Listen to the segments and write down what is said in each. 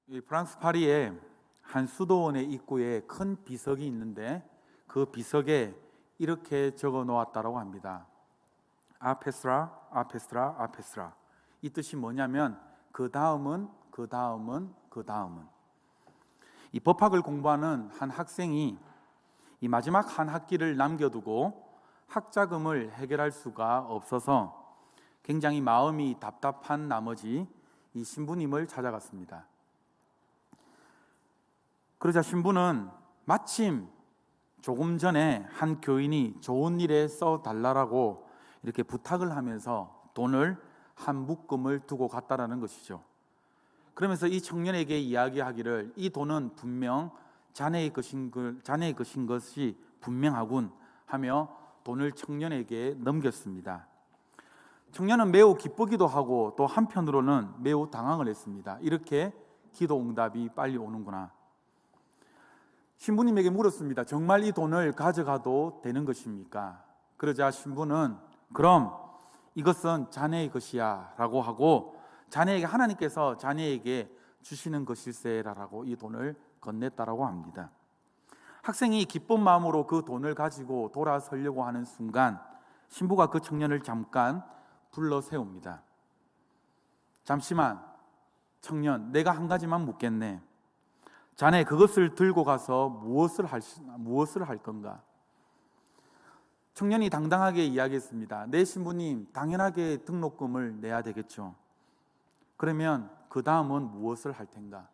이 프랑스 파리에 한 수도원의 입구에 큰 비석이 있는데 그 비석에 이렇게 적어 놓았다고 합니다. 아페스라, 아페스라, 아페스라. 이 뜻이 뭐냐면 그 다음은, 그 다음은, 그 다음은. 이 법학을 공부하는 한 학생이 이 마지막 한 학기를 남겨두고 학자금을 해결할 수가 없어서 굉장히 마음이 답답한 나머지 이 신부님을 찾아갔습니다. 그러자 신부는 마침 조금 전에 한 교인이 좋은 일에 써달라고 이렇게 부탁을 하면서 돈을 한 묶음을 두고 갔다라는 것이죠. 그러면서 이 청년에게 이야기하기를 이 돈은 분명 자네의 것인 것이 분명하군 하며 돈을 청년에게 넘겼습니다. 청년은 매우 기쁘기도 하고 또 한편으로는 매우 당황을 했습니다. 이렇게 기도 응답이 빨리 오는구나. 신부님에게 물었습니다. 정말 이 돈을 가져가도 되는 것입니까? 그러자 신부는 그럼 이것은 자네의 것이야 라고 하고 자네에게 하나님께서 자네에게 주시는 것일세라고 이 돈을 건넸다라고 합니다. 학생이 기쁜 마음으로 그 돈을 가지고 돌아서려고 하는 순간 신부가 그 청년을 잠깐 불러 세웁니다. 잠시만 청년, 내가 한 가지만 묻겠네. 자네 그것을 들고 가서 무엇을 할 건가? 청년이 당당하게 이야기했습니다. 네 신부님, 당연하게 등록금을 내야 되겠죠. 그러면 그 다음은 무엇을 할 텐가?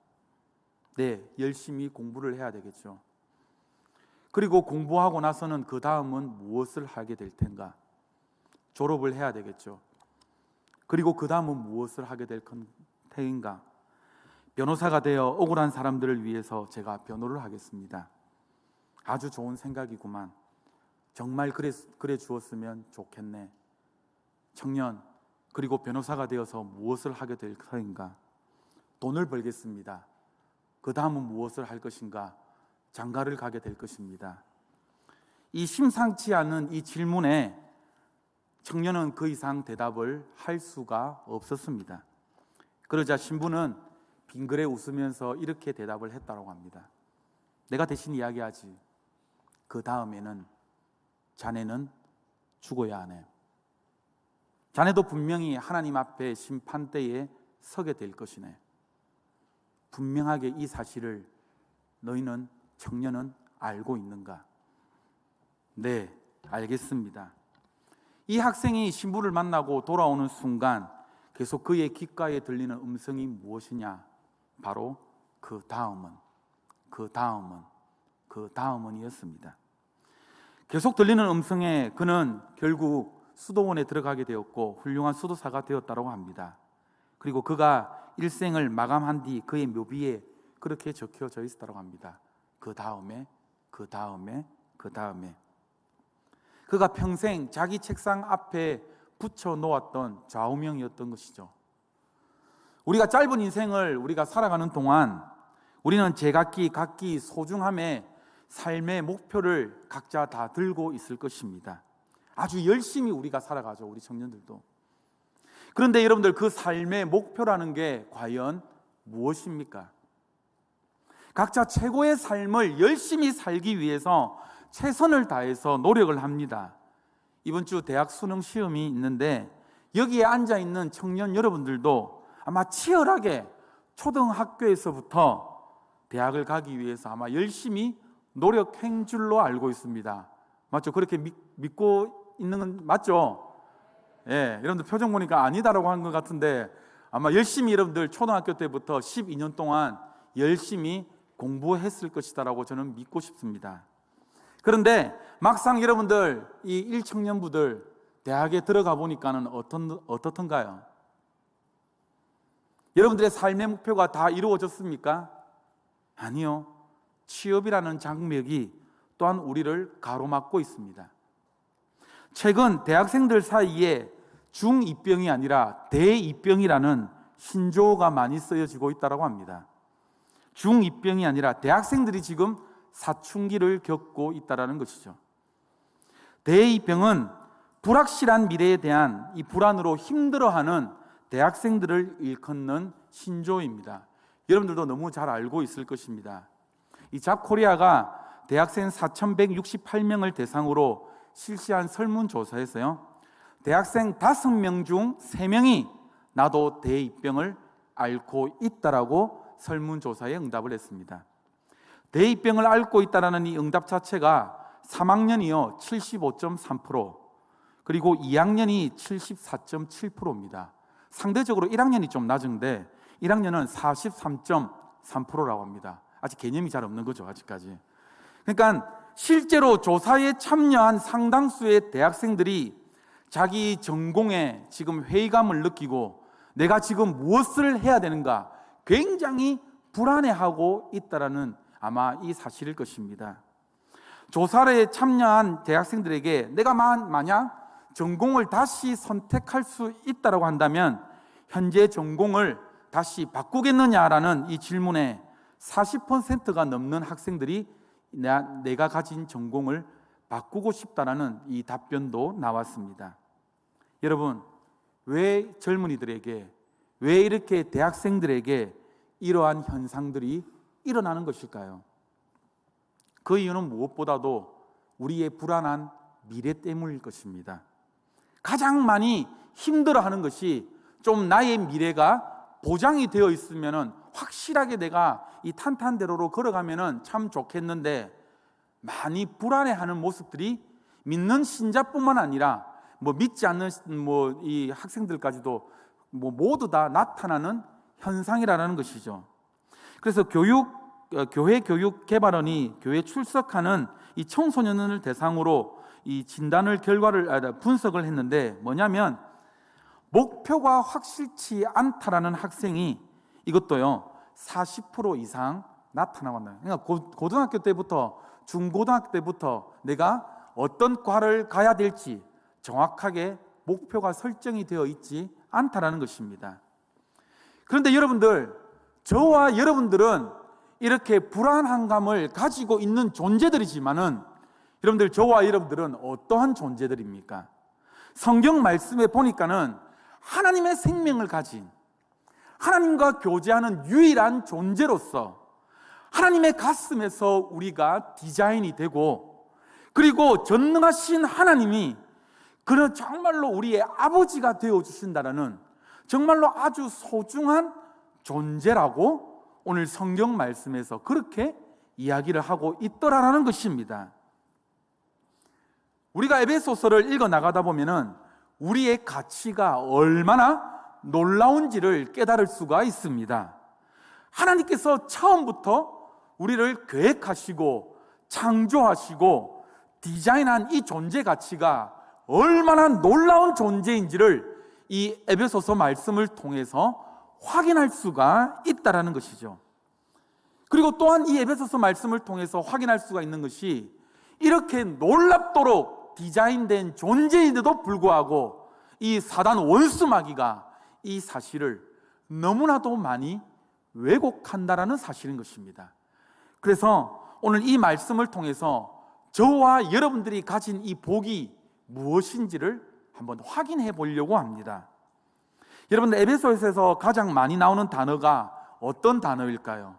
네, 열심히 공부를 해야 되겠죠. 그리고 공부하고 나서는 그 다음은 무엇을 하게 될 텐가? 졸업을 해야 되겠죠. 그리고 그 다음은 무엇을 하게 될 텐가? 변호사가 되어 억울한 사람들을 위해서 제가 변호를 하겠습니다. 아주 좋은 생각이구만. 정말 그래 주었으면 좋겠네. 청년, 그리고 변호사가 되어서 무엇을 하게 될 터인가? 돈을 벌겠습니다. 그 다음은 무엇을 할 것인가? 장가를 가게 될 것입니다. 이 심상치 않은 이 질문에 청년은 그 이상 대답을 할 수가 없었습니다. 그러자 신부는 빙그레 웃으면서 이렇게 대답을 했다고 합니다. 내가 대신 이야기하지. 그 다음에는 자네는 죽어야 하네. 자네도 분명히 하나님 앞에 심판대에 서게 될 것이네. 분명하게 이 사실을 너희는 청년은 알고 있는가? 네, 알겠습니다. 이 학생이 신부를 만나고 돌아오는 순간 계속 그의 귓가에 들리는 음성이 무엇이냐? 바로 그 다음은, 그 다음은, 그 다음은이었습니다. 계속 들리는 음성에 그는 결국 수도원에 들어가게 되었고 훌륭한 수도사가 되었다고 합니다. 그리고 그가 일생을 마감한 뒤 그의 묘비에 그렇게 적혀져 있었다고 합니다. 그 다음에, 그 다음에, 그 다음에. 그가 평생 자기 책상 앞에 붙여 놓았던 좌우명이었던 것이죠. 우리가 짧은 인생을 우리가 살아가는 동안 우리는 제각기 각기 소중함의 삶의 목표를 각자 다 들고 있을 것입니다. 아주 열심히 우리가 살아가죠. 우리 청년들도. 그런데 여러분들 그 삶의 목표라는 게 과연 무엇입니까? 각자 최고의 삶을 열심히 살기 위해서 최선을 다해서 노력을 합니다. 이번 주 대학 수능 시험이 있는데 여기에 앉아있는 청년 여러분들도 아마 치열하게 초등학교에서부터 대학을 가기 위해서 아마 열심히 노력한 줄로 알고 있습니다. 맞죠? 그렇게 믿고 있는 건 맞죠? 예, 여러분들 표정 보니까 아니다라고 한 것 같은데 아마 열심히 여러분들 초등학교 때부터 12년 동안 열심히 공부했을 것이다라고 저는 믿고 싶습니다. 그런데 막상 여러분들 이 1청년부들 대학에 들어가 보니까는 어떻던가요? 여러분들의 삶의 목표가 다 이루어졌습니까? 아니요. 취업이라는 장벽이 또한 우리를 가로막고 있습니다. 최근 대학생들 사이에 중2병이 아니라 대2병이라는 신조어가 많이 쓰여지고 있다고 합니다. 중2병이 아니라 대학생들이 지금 사춘기를 겪고 있다는 것이죠. 대2병은 불확실한 미래에 대한 이 불안으로 힘들어하는 대학생들을 일컫는 신조어입니다. 여러분들도 너무 잘 알고 있을 것입니다. 이 잡코리아가 대학생 4,168명을 대상으로 실시한 설문조사에서요, 대학생 5명 중 3명이 나도 대입병을 앓고 있다라고 설문조사에 응답을 했습니다. 대입병을 앓고 있다라는 이 응답 자체가 3학년이요 75.3%, 그리고 2학년이 74.7%입니다. 상대적으로 1학년이 좀 낮은데 1학년은 43.3%라고 합니다. 아직 개념이 잘 없는 거죠, 아직까지. 그러니까 실제로 조사에 참여한 상당수의 대학생들이 자기 전공에 지금 회의감을 느끼고 내가 지금 무엇을 해야 되는가 굉장히 불안해하고 있다라는 아마 이 사실일 것입니다. 조사에 참여한 대학생들에게 내가 만약 전공을 다시 선택할 수 있다고 한다면 현재 전공을 다시 바꾸겠느냐라는 이 질문에 40%가 넘는 학생들이 내가 가진 전공을 바꾸고 싶다라는 이 답변도 나왔습니다. 여러분, 왜 젊은이들에게, 왜 이렇게 대학생들에게 이러한 현상들이 일어나는 것일까요? 그 이유는 무엇보다도 우리의 불안한 미래 때문일 것입니다. 가장 많이 힘들어하는 것이 좀 나의 미래가 보장이 되어 있으면 확실하게 내가 이 탄탄대로로 걸어가면 참 좋겠는데, 많이 불안해하는 모습들이 믿는 신자뿐만 아니라 믿지 않는 이 학생들까지도 모두 다 나타나는 현상이라는 것이죠. 그래서 교회 교육개발원이 교회 출석하는 이 청소년을 대상으로 이 결과를 분석을 했는데, 뭐냐면 목표가 확실치 않다라는 학생이 이것도요 40% 이상 나타나왔나요? 그러니까 고등학교 때부터, 중고등학교 때부터 내가 어떤 과를 가야 될지 정확하게 목표가 설정이 되어 있지 않다라는 것입니다. 그런데 여러분들, 저와 여러분들은 이렇게 불안한 감을 가지고 있는 존재들이지만은, 여러분들, 저와 여러분들은 어떠한 존재들입니까? 성경 말씀에 보니까는 하나님의 생명을 가진, 하나님과 교제하는 유일한 존재로서 하나님의 가슴에서 우리가 디자인이 되고, 그리고 전능하신 하나님이 그는 정말로 우리의 아버지가 되어주신다는 정말로 아주 소중한 존재라고 오늘 성경 말씀에서 그렇게 이야기를 하고 있더라라는 것입니다. 우리가 에베소서를 읽어 나가다 보면은 우리의 가치가 얼마나 놀라운지를 깨달을 수가 있습니다. 하나님께서 처음부터 우리를 계획하시고 창조하시고 디자인한 이 존재 가치가 얼마나 놀라운 존재인지를 이 에베소서 말씀을 통해서 확인할 수가 있다라는 것이죠. 그리고 또한 이 에베소서 말씀을 통해서 확인할 수가 있는 것이, 이렇게 놀랍도록 디자인된 존재인데도 불구하고 이 사단 원수 마귀가 이 사실을 너무나도 많이 왜곡한다라는 사실인 것입니다. 그래서 오늘 이 말씀을 통해서 저와 여러분들이 가진 이 복이 무엇인지를 한번 확인해 보려고 합니다. 여러분들, 에베소서에서 가장 많이 나오는 단어가 어떤 단어일까요?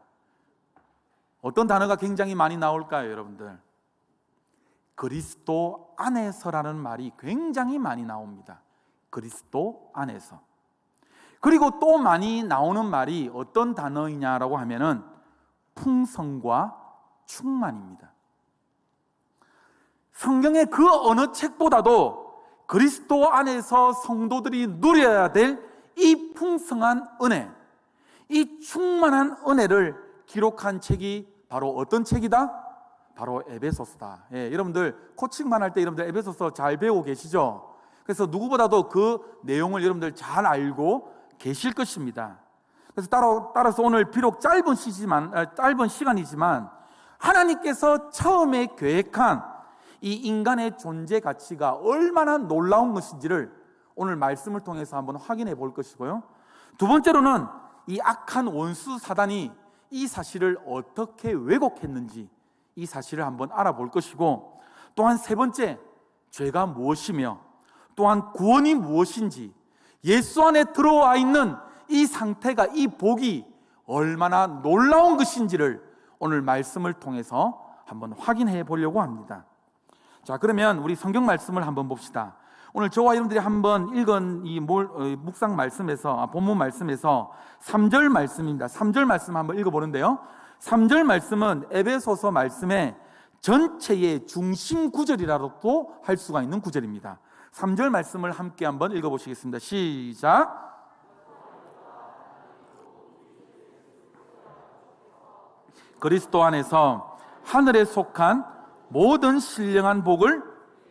어떤 단어가 굉장히 많이 나올까요, 여러분들? 그리스도 안에서라는 말이 굉장히 많이 나옵니다. 그리스도 안에서. 그리고 또 많이 나오는 말이 어떤 단어이냐라고 하면은 풍성과 충만입니다. 성경의 그 어느 책보다도 그리스도 안에서 성도들이 누려야 될 이 풍성한 은혜, 이 충만한 은혜를 기록한 책이 바로 어떤 책이다? 바로 에베소서다. 여러분들 코칭만 할 때 여러분들 에베소서 잘 배우고 계시죠? 그래서 누구보다도 그 내용을 여러분들 잘 알고 계실 것입니다. 그래서 따라서 오늘 비록 짧은 시간이지만 하나님께서 처음에 계획한 이 인간의 존재 가치가 얼마나 놀라운 것인지를 오늘 말씀을 통해서 한번 확인해 볼 것이고요. 두 번째로는 이 악한 원수 사단이 이 사실을 어떻게 왜곡했는지 이 사실을 한번 알아볼 것이고, 또한 세 번째, 죄가 무엇이며 또한 구원이 무엇인지, 예수 안에 들어와 있는 이 상태가, 이 복이 얼마나 놀라운 것인지를 오늘 말씀을 통해서 한번 확인해 보려고 합니다. 자, 그러면 우리 성경 말씀을 한번 봅시다. 오늘 저와 여러분들이 한번 읽은 이 묵상 말씀에서, 본문 말씀에서 3절 말씀입니다. 3절 말씀 한번 읽어보는데요, 3절 말씀은 에베소서 말씀의 전체의 중심 구절이라고도 할 수가 있는 구절입니다. 3절 말씀을 함께 한번 읽어보시겠습니다. 시작. 그리스도 안에서 하늘에 속한 모든 신령한 복을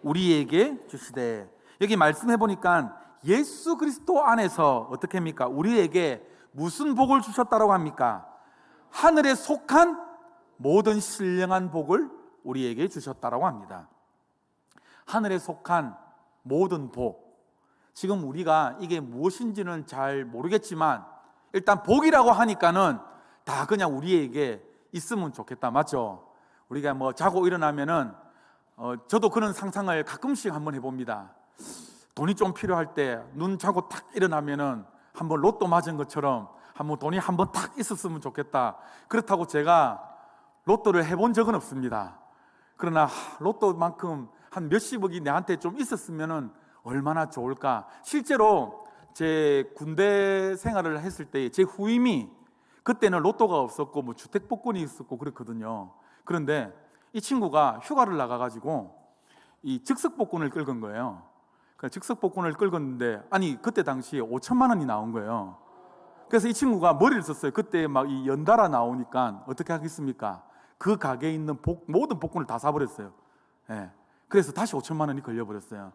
우리에게 주시되. 여기 말씀해 보니까 예수 그리스도 안에서 어떻게 합니까? 우리에게 무슨 복을 주셨다고 합니까? 하늘에 속한 모든 신령한 복을 우리에게 주셨다라고 합니다. 하늘에 속한 모든 복. 지금 우리가 이게 무엇인지는 잘 모르겠지만 일단 복이라고 하니까는 다 그냥 우리에게 있으면 좋겠다, 맞죠? 우리가 뭐 자고 일어나면은 저도 그런 상상을 가끔씩 한번 해봅니다. 돈이 좀 필요할 때 눈 자고 탁 일어나면은 한번 로또 맞은 것처럼 한번 돈이 한번 탁 있었으면 좋겠다. 그렇다고 제가 로또를 해본 적은 없습니다. 그러나 로또만큼 한 몇십억이 내한테 좀 있었으면은 얼마나 좋을까. 실제로 제 군대 생활을 했을 때 제 후임이, 그때는 로또가 없었고 뭐 주택복권이 있었고 그랬거든요. 그런데 이 친구가 휴가를 나가가지고 이 즉석복권을 긁은 거예요. 즉석복권을 긁었는데, 아니 그때 당시에 5천만 원이 나온 거예요. 그래서 이 친구가 머리를 썼어요. 그때 막 이 연달아 나오니까 어떻게 하겠습니까? 그 가게에 있는 모든 복권을 다 사버렸어요. 예. 그래서 다시 5천만 원이 걸려버렸어요.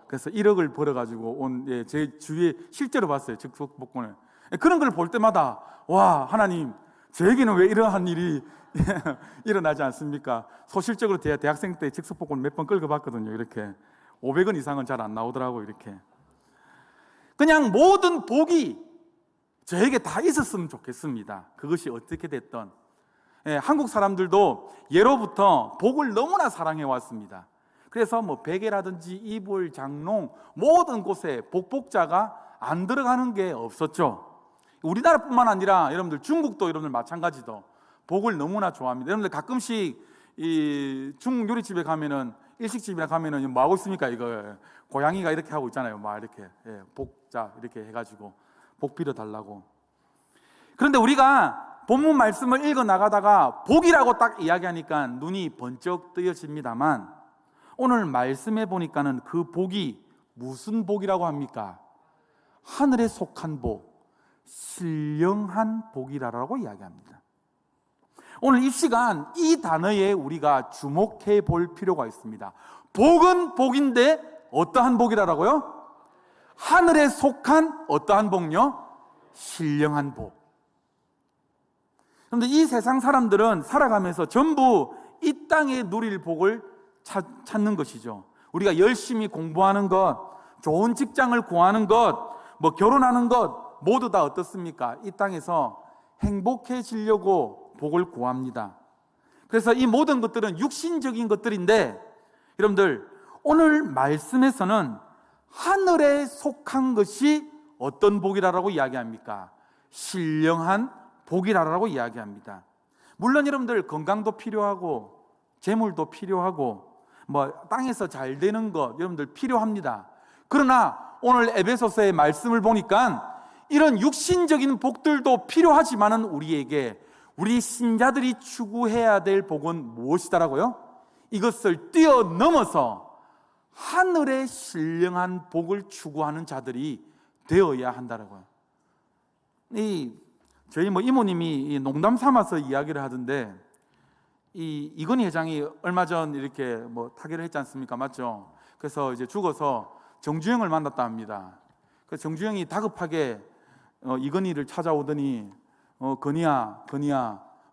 그래서 1억을 벌어가지고 제 주위에 실제로 봤어요, 즉석복권을. 그런 걸 볼 때마다 와, 하나님, 저에게는 왜 이러한 일이 일어나지 않습니까? 소실적으로 대학생 때 즉석복권 몇 번 긁어봤거든요. 이렇게 500원 이상은 잘 안 나오더라고요. 이렇게 그냥 모든 복이 저에게 다 있었으면 좋겠습니다. 그것이 어떻게 됐던. 한국 사람들도 예로부터 복을 너무나 사랑해 왔습니다. 그래서 뭐 베개라든지 이불, 장롱 모든 곳에 복복자가 안 들어가는 게 없었죠. 우리나라뿐만 아니라 여러분들 중국도 여러분들 마찬가지도 복을 너무나 좋아합니다. 여러분들 가끔씩 이 중국 요리집에 가면은, 일식집이나 가면은 뭐 하고 있습니까? 이거 고양이가 이렇게 하고 있잖아요. 막 이렇게 복자 이렇게 해가지고 복 빌어 달라고. 그런데 우리가 본문 말씀을 읽어 나가다가 복이라고 딱 이야기하니까 눈이 번쩍 뜨여집니다만, 오늘 말씀해 보니까는 그 복이 무슨 복이라고 합니까? 하늘에 속한 복, 신령한 복이라고 이야기합니다. 오늘 이 시간 이 단어에 우리가 주목해 볼 필요가 있습니다. 복은 복인데 어떠한 복이라고요? 하늘에 속한 어떠한 복요? 신령한 복. 그런데 이 세상 사람들은 살아가면서 전부 이 땅에 누릴 복을 찾는 것이죠. 우리가 열심히 공부하는 것, 좋은 직장을 구하는 것, 뭐 결혼하는 것 모두 다 어떻습니까? 이 땅에서 행복해지려고 복을 구합니다. 그래서 이 모든 것들은 육신적인 것들인데, 여러분들 오늘 말씀에서는 하늘에 속한 것이 어떤 복이라고 이야기합니까? 신령한 복이라고 이야기합니다. 물론 여러분들 건강도 필요하고 재물도 필요하고 뭐 땅에서 잘 되는 것 여러분들 필요합니다. 그러나 오늘 에베소서의 말씀을 보니까 이런 육신적인 복들도 필요하지만은 우리에게, 우리 신자들이 추구해야 될 복은 무엇이다라고요? 이것을 뛰어넘어서 하늘의 신령한 복을 추구하는 자들이 되어야 한다라고요. 저희 이모님이 농담 삼아서 이야기를 하던데, 이건희 회장이 얼마 전 이렇게 타계를 했지 않습니까? 맞죠? 그래서 이제 죽어서 정주영을 만났다 합니다. 그래서 정주영이 다급하게 이건희를 찾아오더니 건희야,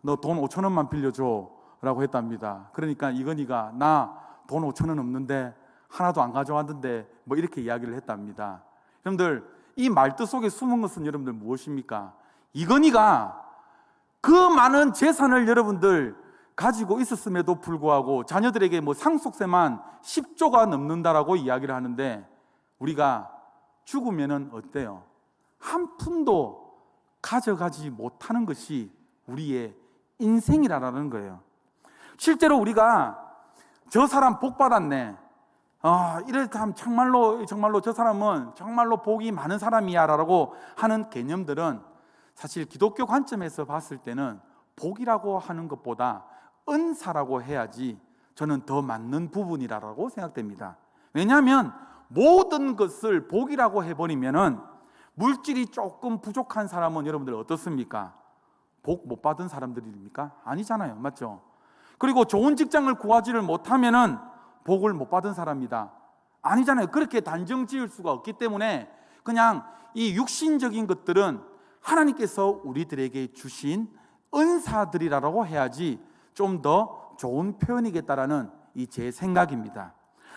너 돈 5천 원만 빌려줘 라고 했답니다. 그러니까 이건희가 나 돈 5천 원 없는데 하나도 안 가져왔는데 이렇게 이야기를 했답니다. 여러분들 이 말뜻 속에 숨은 것은 여러분들 무엇입니까? 이건희가 그 많은 재산을 여러분들 가지고 있었음에도 불구하고 자녀들에게 상속세만 10조가 넘는다라고 이야기를 하는데, 우리가 죽으면은 어때요? 한 푼도 가져가지 못하는 것이 우리의 인생이라는 거예요. 실제로 우리가 저 사람 복 받았네, 이랬다면 정말로 저 사람은 정말로 복이 많은 사람이야 라고 하는 개념들은 사실 기독교 관점에서 봤을 때는 복이라고 하는 것보다 은사라고 해야지 저는 더 맞는 부분이라고 생각됩니다. 왜냐하면 모든 것을 복이라고 해버리면은 물질이 조금 부족한 사람은 여러분들 어떻습니까? 복 못 받은 사람들입니까? 아니잖아요, 맞죠? 그리고 좋은 직장을 구하지를 못하면은 복을 못 받은 사람이다, 아니잖아요. 그렇게 단정 지을 수가 없기 때문에 그냥 이 육신적인 것들은 하나님께서 우리들에게 주신 은사들이라고 해야지 좀 더 좋은 표현이겠다라는 이 제 생각입니다.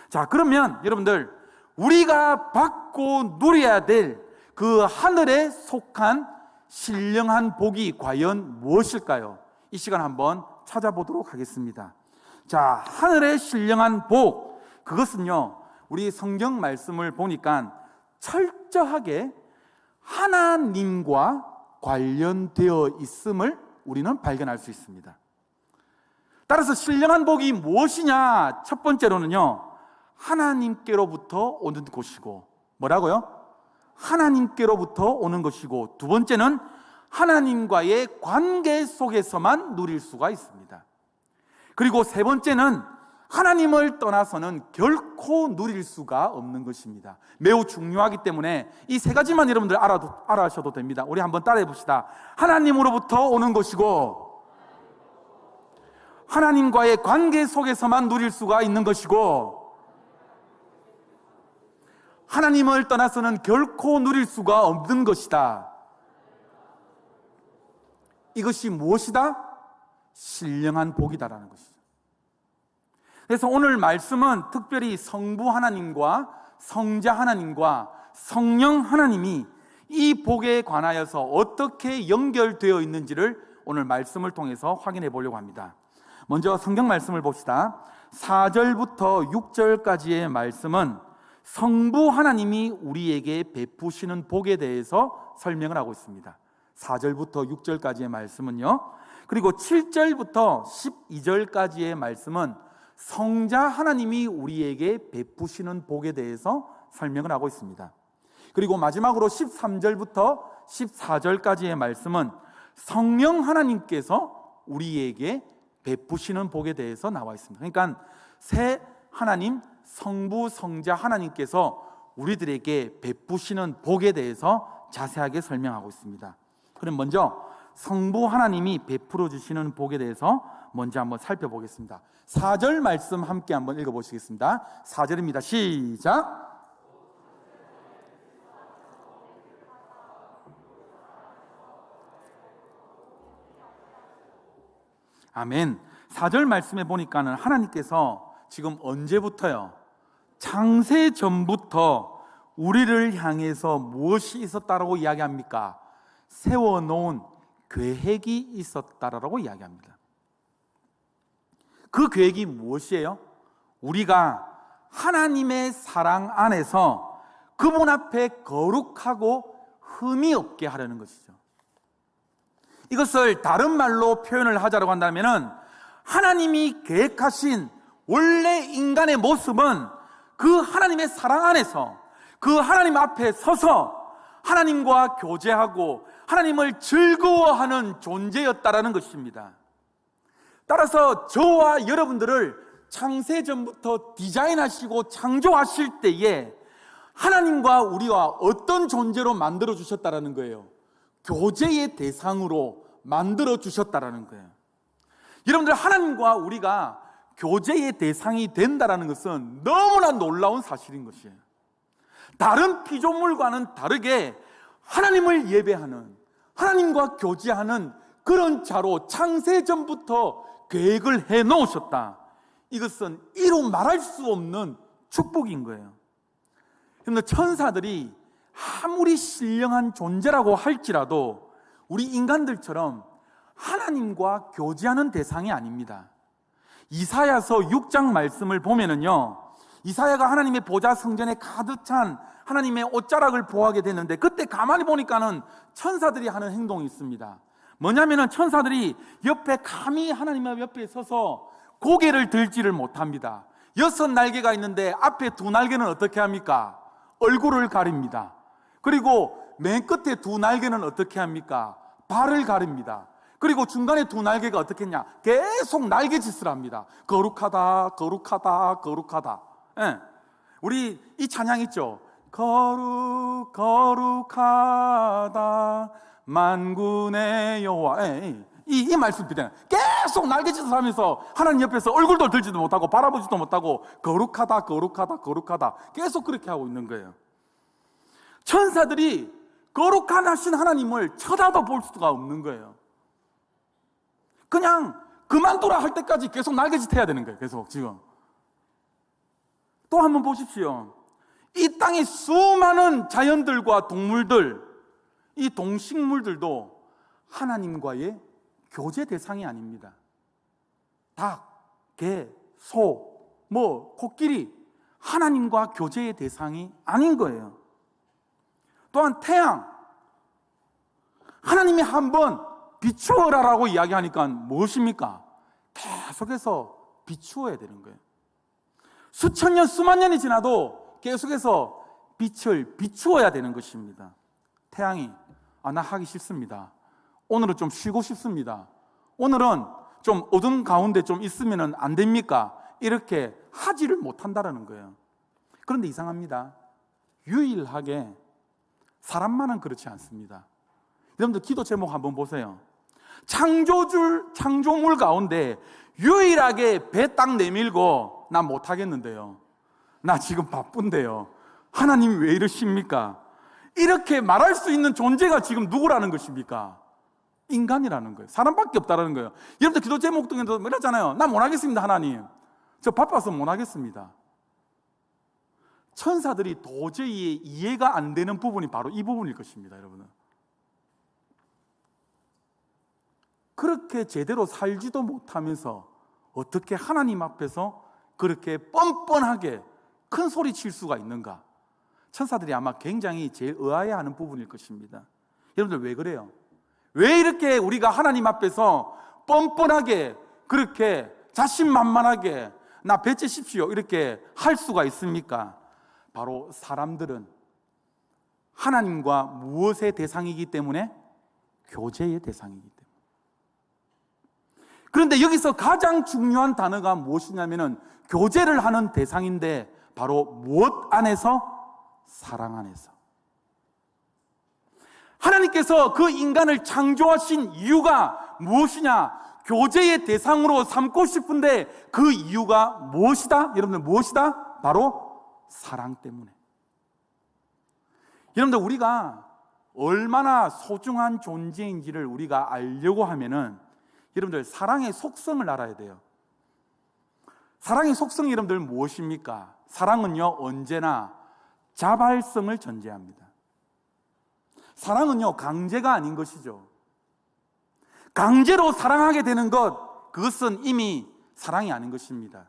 자, 그러면 여러분들 우리가 받고 누려야 될 그 하늘에 속한 신령한 복이 과연 무엇일까요? 이 시간 한번 찾아보도록 하겠습니다. 자, 하늘의 신령한 복, 그것은요, 우리 성경 말씀을 보니까 철저하게 하나님과 관련되어 있음을 우리는 발견할 수 있습니다. 따라서 신령한 복이 무엇이냐? 첫 번째로는요, 하나님께로부터 오는 것이고, 뭐라고요? 하나님께로부터 오는 것이고, 두 번째는 하나님과의 관계 속에서만 누릴 수가 있습니다. 그리고 세 번째는 하나님을 떠나서는 결코 누릴 수가 없는 것입니다. 매우 중요하기 때문에 이 세 가지만 여러분들 알아셔도 됩니다. 우리 한번 따라해 봅시다. 하나님으로부터 오는 것이고, 하나님과의 관계 속에서만 누릴 수가 있는 것이고, 하나님을 떠나서는 결코 누릴 수가 없는 것이다. 이것이 무엇이다? 신령한 복이다라는 것이죠. 그래서 오늘 말씀은 특별히 성부 하나님과 성자 하나님과 성령 하나님이 이 복에 관하여서 어떻게 연결되어 있는지를 오늘 말씀을 통해서 확인해 보려고 합니다. 먼저 성경 말씀을 봅시다. 4절부터 6절까지의 말씀은 성부 하나님이 우리에게 베푸시는 복에 대해서 설명을 하고 있습니다. 4절부터 6절까지의 말씀은요. 그리고 7절부터 12절까지의 말씀은 성자 하나님이 우리에게 베푸시는 복에 대해서 설명을 하고 있습니다. 그리고 마지막으로 13절부터 14절까지의 말씀은 성령 하나님께서 우리에게 베푸시는 복에 대해서 나와 있습니다. 그러니까 새 하나님, 성부, 성자 하나님께서 우리들에게 베푸시는 복에 대해서 자세하게 설명하고 있습니다. 그럼 먼저 성부 하나님이 베풀어 주시는 복에 대해서 먼저 한번 살펴보겠습니다. 4절 말씀 함께 한번 읽어보시겠습니다. 4절입니다. 시작. 아멘. 4절 말씀에 보니까는 하나님께서 지금 언제부터요? 창세 전부터 우리를 향해서 무엇이 있었다라고 이야기합니까? 세워놓은 계획이 있었다라고 이야기합니다. 그 계획이 무엇이에요? 우리가 하나님의 사랑 안에서 그분 앞에 거룩하고 흠이 없게 하려는 것이죠. 이것을 다른 말로 표현을 하자고 한다면 하나님이 계획하신 원래 인간의 모습은 그 하나님의 사랑 안에서 그 하나님 앞에 서서 하나님과 교제하고 하나님을 즐거워하는 존재였다라는 것입니다. 따라서 저와 여러분들을 창세전부터 디자인하시고 창조하실 때에 하나님과 우리와 어떤 존재로 만들어 주셨다라는 거예요. 교제의 대상으로 만들어 주셨다라는 거예요. 여러분들, 하나님과 우리가 교제의 대상이 된다라는 것은 너무나 놀라운 사실인 것이에요. 다른 피조물과는 다르게 하나님을 예배하는, 하나님과 교제하는 그런 자로 창세전부터 계획을 해 놓으셨다. 이것은 이루 말할 수 없는 축복인 거예요. 그런데 천사들이 아무리 신령한 존재라고 할지라도 우리 인간들처럼 하나님과 교제하는 대상이 아닙니다. 이사야서 6장 말씀을 보면은요, 이사야가 하나님의 보좌 성전에 가득 찬 하나님의 옷자락을 보호하게 됐는데, 그때 가만히 보니까는 천사들이 하는 행동이 있습니다. 뭐냐면은 천사들이 옆에 감히 하나님의 옆에 서서 고개를 들지를 못합니다. 6날개가 있는데 앞에 2날개는 어떻게 합니까? 얼굴을 가립니다. 그리고 맨 끝에 2날개는 어떻게 합니까? 발을 가립니다. 그리고 중간에 2날개가 어떻게 했냐? 계속 날개짓을 합니다. 거룩하다, 거룩하다, 거룩하다. 예. 우리 이 찬양 있죠? 거룩, 거룩하다, 만군의 여호와. 이 말씀 비슷해요. 계속 날개짓을 하면서 하나님 옆에서 얼굴도 들지도 못하고 바라보지도 못하고 거룩하다, 거룩하다, 거룩하다, 계속 그렇게 하고 있는 거예요. 천사들이 거룩하신 하나님을 쳐다도 볼 수가 없는 거예요. 그냥 그만두라 할 때까지 계속 날개짓 해야 되는 거예요. 계속 지금. 또 한번 보십시오. 이 땅의 수많은 자연들과 동물들, 이 동식물들도 하나님과의 교제 대상이 아닙니다. 닭, 개, 소, 코끼리, 하나님과 교제의 대상이 아닌 거예요. 또한 태양, 하나님이 한번 비추어라라고 이야기하니까 무엇입니까? 계속해서 비추어야 되는 거예요. 수천 년, 수만 년이 지나도 계속해서 빛을 비추어야 되는 것입니다. 태양이 나 하기 싫습니다. 오늘은 좀 쉬고 싶습니다. 오늘은 좀 어둠 가운데 좀 있으면 안 됩니까? 이렇게 하지를 못한다는 거예요. 그런데 이상합니다. 유일하게 사람만은 그렇지 않습니다. 여러분들 기도 제목 한번 보세요. 창조물 가운데 유일하게 배 딱 내밀고 나 못하겠는데요, 나 지금 바쁜데요, 하나님 왜 이러십니까? 이렇게 말할 수 있는 존재가 지금 누구라는 것입니까? 인간이라는 거예요. 사람밖에 없다는 거예요. 여러분들 기도 제목 등에도 이랬잖아요. 나 못하겠습니다. 하나님, 저 바빠서 못하겠습니다. 천사들이 도저히 이해가 안 되는 부분이 바로 이 부분일 것입니다. 여러분은 그렇게 제대로 살지도 못하면서 어떻게 하나님 앞에서 그렇게 뻔뻔하게 큰 소리 칠 수가 있는가? 천사들이 아마 굉장히 제일 의아해하는 부분일 것입니다. 여러분들 왜 그래요? 왜 이렇게 우리가 하나님 앞에서 뻔뻔하게 그렇게 자신만만하게 나 배째십시오 이렇게 할 수가 있습니까? 바로 사람들은 하나님과 무엇의 대상이기 때문에? 교제의 대상이기 때문에. 그런데 여기서 가장 중요한 단어가 무엇이냐면은 교제를 하는 대상인데 바로 무엇 안에서? 사랑 안에서. 하나님께서 그 인간을 창조하신 이유가 무엇이냐? 교제의 대상으로 삼고 싶은데 그 이유가 무엇이다? 여러분들 무엇이다? 바로 사랑 때문에. 여러분들 우리가 얼마나 소중한 존재인지를 우리가 알려고 하면은 여러분들 사랑의 속성을 알아야 돼요. 사랑의 속성이 여러분들 무엇입니까? 사랑은요 언제나 자발성을 전제합니다. 사랑은요 강제가 아닌 것이죠. 강제로 사랑하게 되는 것, 그것은 이미 사랑이 아닌 것입니다.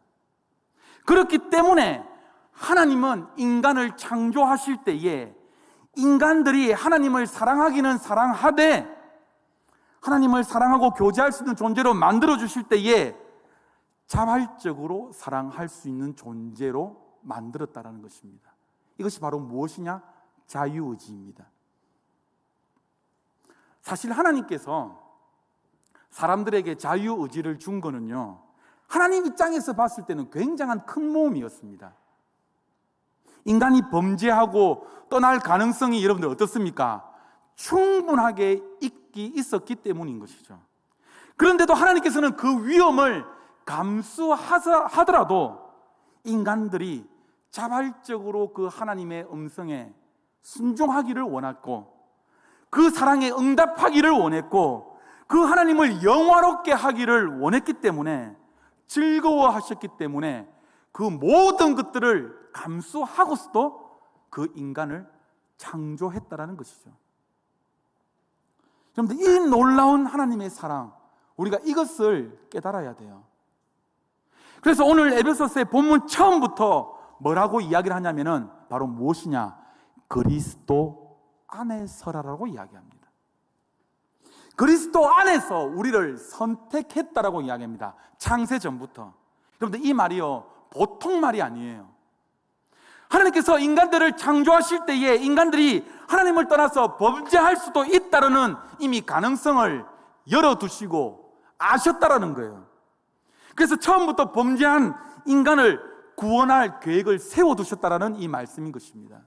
그렇기 때문에 하나님은 인간을 창조하실 때에 인간들이 하나님을 사랑하기는 사랑하되 하나님을 사랑하고 교제할 수 있는 존재로 만들어주실 때에 자발적으로 사랑할 수 있는 존재로 만들었다는 것입니다. 이것이 바로 무엇이냐? 자유의지입니다. 사실 하나님께서 사람들에게 자유의지를 준 거는요, 하나님 입장에서 봤을 때는 굉장한 큰 모험이었습니다. 인간이 범죄하고 떠날 가능성이 여러분들 어떻습니까? 충분하게 있었기 때문인 것이죠. 그런데도 하나님께서는 그 위험을 감수하더라도 인간들이 자발적으로 그 하나님의 음성에 순종하기를 원했고 그 사랑에 응답하기를 원했고 그 하나님을 영화롭게 하기를 원했기 때문에, 즐거워하셨기 때문에 그 모든 것들을 감수하고서도 그 인간을 창조했다라는 것이죠. 여러분들 이 놀라운 하나님의 사랑, 우리가 이것을 깨달아야 돼요. 그래서 오늘 에베소서의 본문 처음부터 뭐라고 이야기를 하냐면은 바로 무엇이냐? 그리스도 안에서라고 이야기합니다. 그리스도 안에서 우리를 선택했다라고 이야기합니다. 창세 전부터. 여러분들, 이 말이요, 보통 말이 아니에요. 하나님께서 인간들을 창조하실 때에 인간들이 하나님을 떠나서 범죄할 수도 있다는 이미 가능성을 열어두시고 아셨다라는 거예요. 그래서 처음부터 범죄한 인간을 구원할 계획을 세워두셨다라는 이 말씀인 것입니다.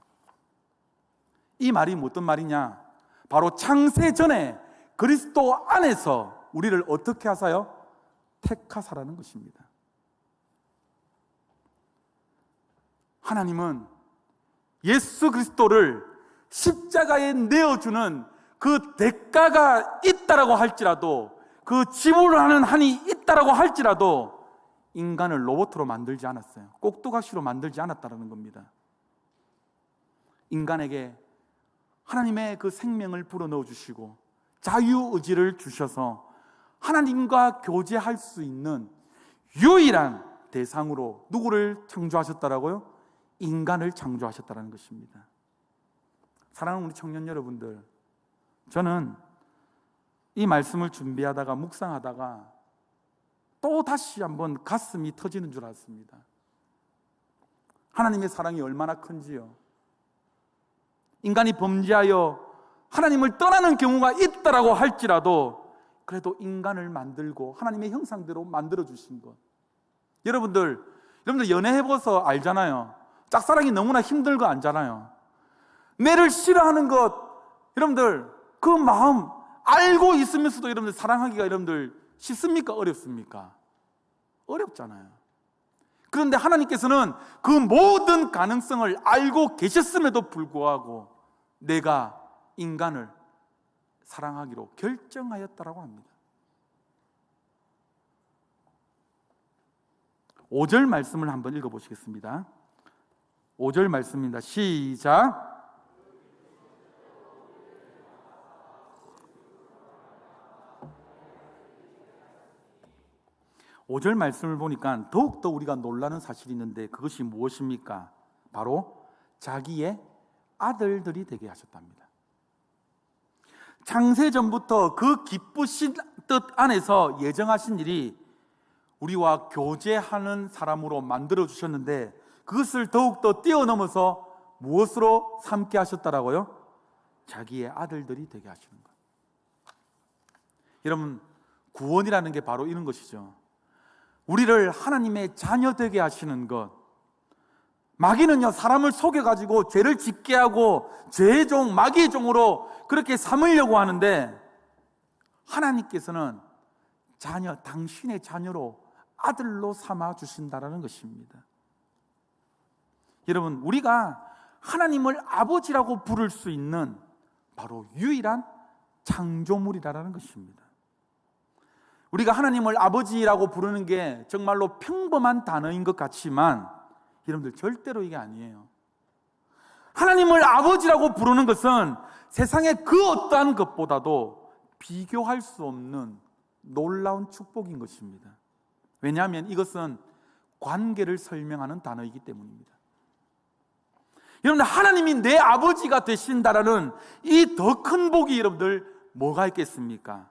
이 말이 어떤 말이냐? 바로 창세 전에 그리스도 안에서 우리를 어떻게 하사요? 택하사라는 것입니다. 하나님은 예수 그리스도를 십자가에 내어주는 그 대가가 있다라고 할지라도, 그 지불하는 한이 있다라고 할지라도 인간을 로봇으로 만들지 않았어요. 꼭두각시로 만들지 않았다라는 겁니다. 인간에게 하나님의 그 생명을 불어넣어 주시고 자유의지를 주셔서 하나님과 교제할 수 있는 유일한 대상으로 누구를 창조하셨다라고요? 인간을 창조하셨다는 것입니다. 사랑하는 우리 청년 여러분들, 저는 이 말씀을 준비하다가 묵상하다가 또 다시 한번 가슴이 터지는 줄 알았습니다. 하나님의 사랑이 얼마나 큰지요. 인간이 범죄하여 하나님을 떠나는 경우가 있다라고 할지라도 그래도 인간을 만들고 하나님의 형상대로 만들어 주신 것. 여러분들 연애해봐서 알잖아요. 짝사랑이 너무나 힘든 거 알잖아요. 내를 싫어하는 것, 여러분들 그 마음 알고 있으면서도 여러분들 사랑하기가 여러분들 쉽습니까? 어렵습니까? 어렵잖아요. 그런데 하나님께서는 그 모든 가능성을 알고 계셨음에도 불구하고 내가 인간을 사랑하기로 결정하였다라고 합니다. 5절 말씀을 한번 읽어보시겠습니다. 5절 말씀입니다. 시작. 5절 말씀을 보니까 더욱더 우리가 놀라는 사실이 있는데 그것이 무엇입니까? 바로 자기의 아들들이 되게 하셨답니다. 창세전부터 그 기쁘신 뜻 안에서 예정하신 일이 우리와 교제하는 사람으로 만들어 주셨는데 그것을 더욱더 뛰어넘어서 무엇으로 삼게 하셨다라고요? 자기의 아들들이 되게 하시는 것. 여러분, 구원이라는 게 바로 이런 것이죠. 우리를 하나님의 자녀 되게 하시는 것. 마귀는요, 사람을 속여가지고 죄를 짓게 하고 죄의 종, 마귀의 종으로 그렇게 삼으려고 하는데 하나님께서는 자녀, 당신의 자녀로 아들로 삼아 주신다라는 것입니다. 여러분, 우리가 하나님을 아버지라고 부를 수 있는 바로 유일한 창조물이라는 것입니다. 우리가 하나님을 아버지라고 부르는 게 정말로 평범한 단어인 것 같지만 여러분들 절대로 이게 아니에요. 하나님을 아버지라고 부르는 것은 세상의 그 어떠한 것보다도 비교할 수 없는 놀라운 축복인 것입니다. 왜냐하면 이것은 관계를 설명하는 단어이기 때문입니다. 여러분들, 하나님이 내 아버지가 되신다라는 이 더 큰 복이 여러분들 뭐가 있겠습니까?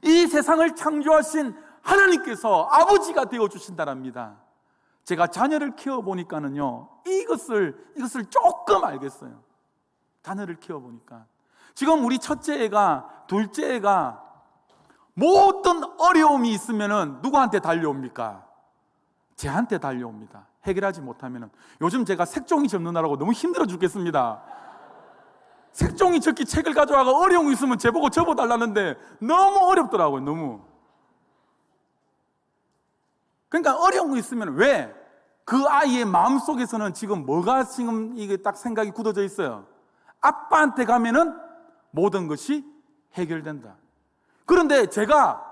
이 세상을 창조하신 하나님께서 아버지가 되어주신다랍니다. 제가 자녀를 키워보니까는요, 이것을 조금 알겠어요. 자녀를 키워보니까 지금 우리 첫째 애가, 둘째 애가 모든 어려움이 있으면은 누구한테 달려옵니까? 쟤한테 달려옵니다. 해결하지 못하면은. 요즘 제가 색종이 접느라고 너무 힘들어 죽겠습니다. 색종이 접기 책을 가져와서 어려운 거 있으면 제 보고 접어달라는데 너무 어렵더라고요. 너무. 그러니까 어려운 거 있으면 왜? 그 아이의 마음속에서는 지금 뭐가 지금 이게 딱 생각이 굳어져 있어요. 아빠한테 가면은 모든 것이 해결된다. 그런데 제가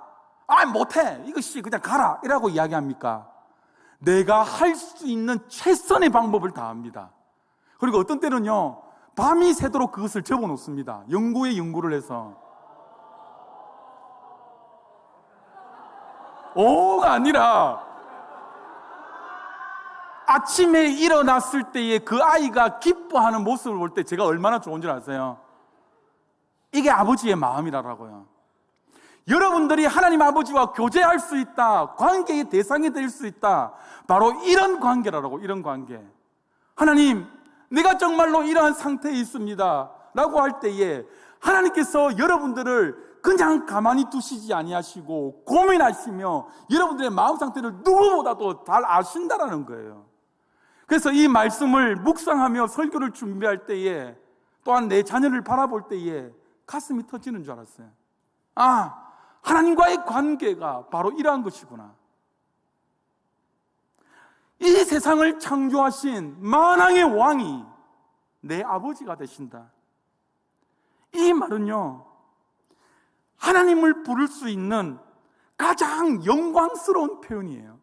못해, 이것이 그냥 가라 이라고 이야기합니까? 내가 할 수 있는 최선의 방법을 다합니다. 그리고 어떤 때는요, 밤이 새도록 그것을 접어놓습니다. 연구에 연구를 해서. 오가 아니라 아침에 일어났을 때에 그 아이가 기뻐하는 모습을 볼 때 제가 얼마나 좋은 줄 아세요? 이게 아버지의 마음이라고요. 여러분들이 하나님 아버지와 교제할 수 있다, 관계의 대상이 될 수 있다, 바로 이런 관계라고. 이런 관계. 하나님, 내가 정말로 이러한 상태에 있습니다 라고 할 때에 하나님께서 여러분들을 그냥 가만히 두시지 아니하시고 고민하시며 여러분들의 마음 상태를 누구보다도 잘 아신다라는 거예요. 그래서 이 말씀을 묵상하며 설교를 준비할 때에, 또한 내 자녀를 바라볼 때에 가슴이 터지는 줄 알았어요. 아, 하나님과의 관계가 바로 이러한 것이구나. 이 세상을 창조하신 만왕의 왕이 내 아버지가 되신다. 이 말은요, 하나님을 부를 수 있는 가장 영광스러운 표현이에요.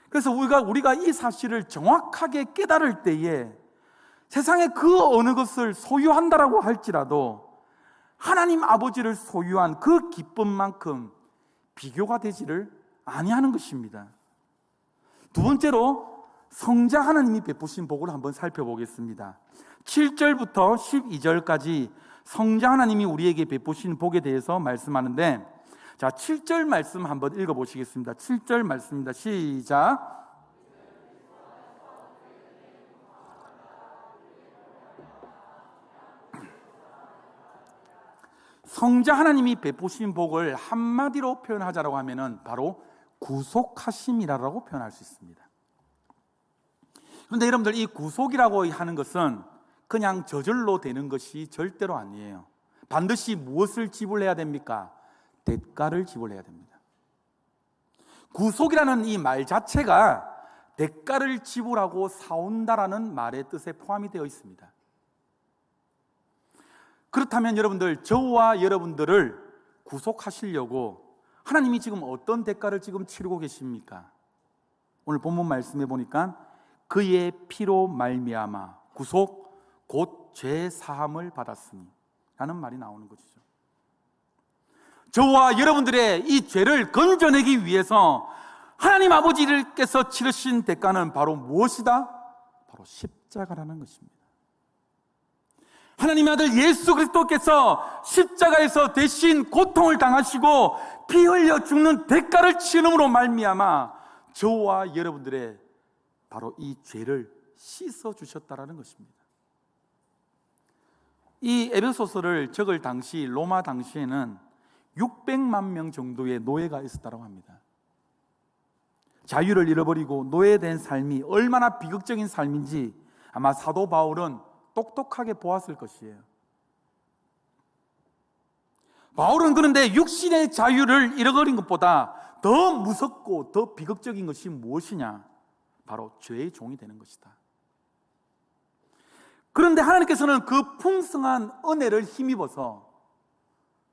그래서 우리가 이 사실을 정확하게 깨달을 때에 세상에 그 어느 것을 소유한다라고 할지라도 하나님 아버지를 소유한 그 기쁨만큼 비교가 되지를 아니하는 것입니다. 두 번째로 성자 하나님이 베푸신 복을 한번 살펴보겠습니다. 7절부터 12절까지 성자 하나님이 우리에게 베푸신 복에 대해서 말씀하는데, 자, 7절 말씀 한번 읽어보시겠습니다. 7절 말씀입니다. 시작. 성자 하나님이 베푸신 복을 한마디로 표현하자라고 하면은 바로 구속하심이라고 표현할 수 있습니다. 그런데 여러분들, 이 구속이라고 하는 것은 그냥 저절로 되는 것이 절대로 아니에요. 반드시 무엇을 지불해야 됩니까? 대가를 지불해야 됩니다. 구속이라는 이 말 자체가 대가를 지불하고 사온다라는 말의 뜻에 포함이 되어 있습니다. 그렇다면 여러분들, 저와 여러분들을 구속하시려고 하나님이 지금 어떤 대가를 지금 치르고 계십니까? 오늘 본문 말씀해 보니까 그의 피로 말미암아 구속 곧 죄 사함을 받았으니 라는 말이 나오는 것이죠. 저와 여러분들의 이 죄를 건져내기 위해서 하나님 아버지께서 치르신 대가는 바로 무엇이다? 바로 십자가라는 것입니다. 하나님의 아들 예수 그리스도께서 십자가에서 대신 고통을 당하시고 피 흘려 죽는 대가를 치름으로 말미암아 저와 여러분들의 바로 이 죄를 씻어 주셨다라는 것입니다. 이 에베소서를 적을 당시, 로마 당시에는 600만 명 정도의 노예가 있었다고 합니다. 자유를 잃어버리고 노예된 삶이 얼마나 비극적인 삶인지 아마 사도 바울은 똑똑하게 보았을 것이에요. 바울은 그런데 육신의 자유를 잃어버린 것보다 더 무섭고 더 비극적인 것이 무엇이냐? 바로 죄의 종이 되는 것이다. 그런데 하나님께서는 그 풍성한 은혜를 힘입어서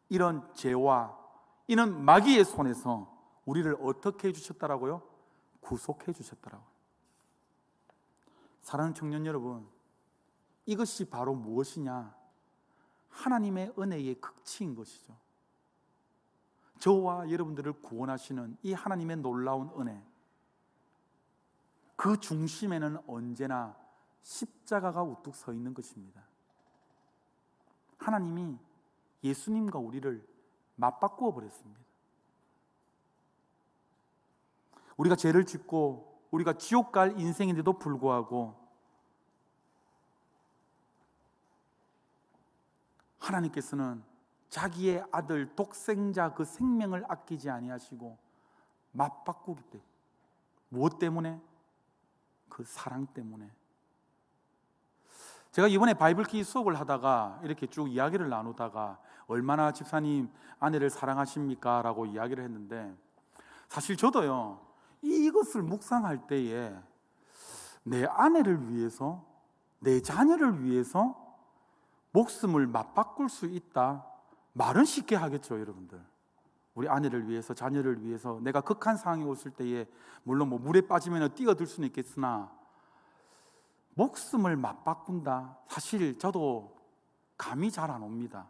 이런 죄와 이런 마귀의 손에서 우리를 어떻게 해주셨다라고요? 구속해 주셨다라고요. 사랑하는 청년 여러분, 이것이 바로 무엇이냐? 하나님의 은혜의 극치인 것이죠. 저와 여러분들을 구원하시는 이 하나님의 놀라운 은혜, 그 중심에는 언제나 십자가가 우뚝 서 있는 것입니다. 하나님이 예수님과 우리를 맞바꾸어 버렸습니다. 우리가 죄를 짓고 우리가 지옥 갈 인생인데도 불구하고 하나님께서는 자기의 아들 독생자 그 생명을 아끼지 아니하시고 맞바꾸기 때문에, 무엇 때문에? 그 사랑 때문에. 제가 이번에 바이블키 수업을 하다가 이렇게 쭉 이야기를 나누다가 얼마나 집사님 아내를 사랑하십니까? 라고 이야기를 했는데, 사실 저도요 이것을 묵상할 때에 내 아내를 위해서, 내 자녀를 위해서 목숨을 맞바꿀 수 있다, 말은 쉽게 하겠죠. 여러분들, 우리 아내를 위해서, 자녀를 위해서 내가 극한 상황이 왔을 때에 물론 물에 빠지면 뛰어들 수는 있겠으나 목숨을 맞바꾼다, 사실 저도 감이 잘 안 옵니다.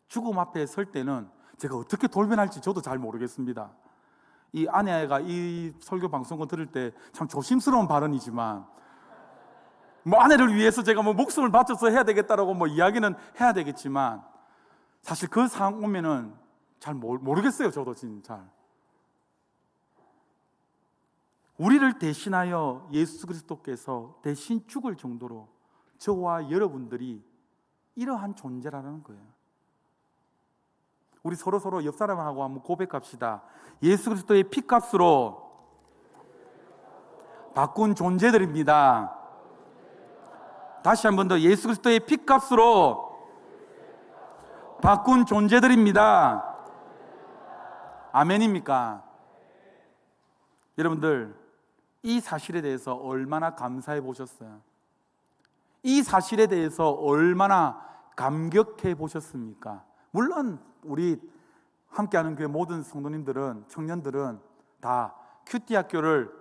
죽음 앞에 설 때는 제가 어떻게 돌변할지 저도 잘 모르겠습니다. 이 아내가 이 설교 방송을 들을 때 참 조심스러운 발언이지만, 뭐 아내를 위해서 제가 뭐 목숨을 바쳐서 해야 되겠다라고 뭐 이야기는 해야 되겠지만, 사실 그 상황 오면은 잘 모르겠어요. 저도 진짜 우리를 대신하여 예수 그리스도께서 대신 죽을 정도로 저와 여러분들이 이러한 존재라는 거예요. 우리 서로 옆 사람하고 한번 고백합시다. 예수 그리스도의 피값으로 바꾼 존재들입니다. 다시 한 번 더, 예수 그리스도의 피값으로 바꾼 존재들입니다. 아멘입니까? 여러분들, 이 사실에 대해서 얼마나 감사해 보셨어요? 이 사실에 대해서 얼마나 감격해 보셨습니까? 물론 우리 함께하는 교회 모든 성도님들은, 청년들은 다 큐티 학교를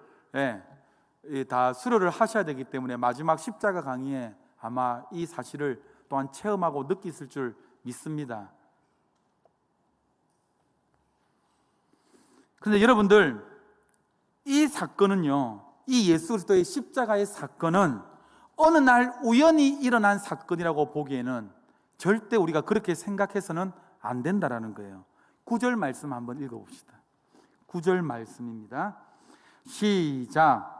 다 수료를 하셔야 되기 때문에 마지막 십자가 강의에 아마 이 사실을 또한 체험하고 느끼실 줄 믿습니다. 그런데 여러분들, 이 사건은요, 이 예수 그리스도의 십자가의 사건은 어느 날 우연히 일어난 사건이라고 보기에는 절대 우리가 그렇게 생각해서는 안 된다라는 거예요. 9절 말씀 한번 읽어봅시다. 9절 말씀입니다. 시작.